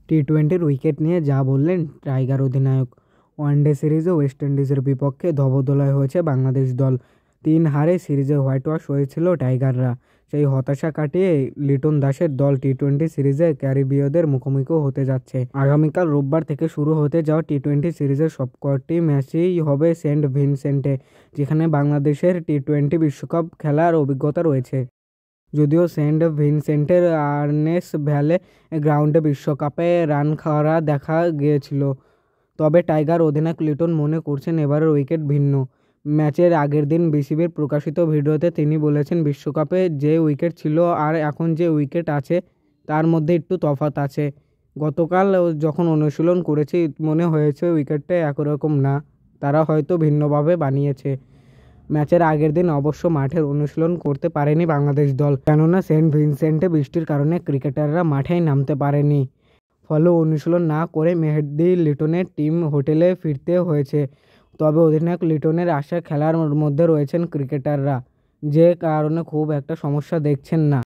টি-20-র wicket নিয়ে যা বললেন টাইগার অধিনায়ক। ওয়ানডে সিরিজে ওয়েস্ট ইন্ডিজের বিপক্ষে ধবধোলায় হয়েছে বাংলাদেশ দল। ৩ হারে সিরিজে হোয়াইট ওয়াশ হয়েছিল টাইগাররা। সেই হতাশা কাটিয়ে লিটন দাসের দল টি-20 সিরিজে ক্যারিবীয়দের মুখোমুখি হতে যাচ্ছে। আগামীকাল রোববার থেকে শুরু হতে যাওয়া টি-20 সিরিজের সবকটি ম্যাচই হবে সেন্ট ভিনসেন্টে, যেখানে বাংলাদেশের টি-20 বিশ্বকাপ খেলার অভিজ্ঞতা রয়েছে। যদিও সেন্ট ভিনসেন্টের আর্নেস ভ্যালে গ্রাউন্ডে বিশ্বকাপে রান খরা দেখা গিয়েছিল, তবে টাইগার অধিনায়ক লিটন মনে করছেন এবারের উইকেট ভিন্ন। ম্যাচের আগের দিন বিসিবির প্রকাশিত ভিডিওতে তিনি বলেছেন, বিশ্বকাপে যে উইকেট ছিল আর এখন যে উইকেট আছে তার মধ্যে একটু তফাৎ আছে। গতকাল যখন অনুশীলন করেছি মনে হয়েছে উইকেটটা একরকম না, তারা হয়তো ভিন্নভাবে বানিয়েছে। ম্যাচের আগের দিন অবশ্য মাঠের অনুশীলন করতে পারেনি বাংলাদেশ দল, কেননা সেন্ট ভিনসেন্টে বৃষ্টির কারণে ক্রিকেটাররা মাঠেই নামতে পারেনি। ফলে অনুশীলন না করে মেহেদী লিটনের টিম হোটেলে ফিরতে হয়েছে। তবে অধিনায়ক লিটনের আশা খেলার মধ্যে রয়েছেন ক্রিকেটাররা, যে কারণে খুব একটা সমস্যা দেখছেন না।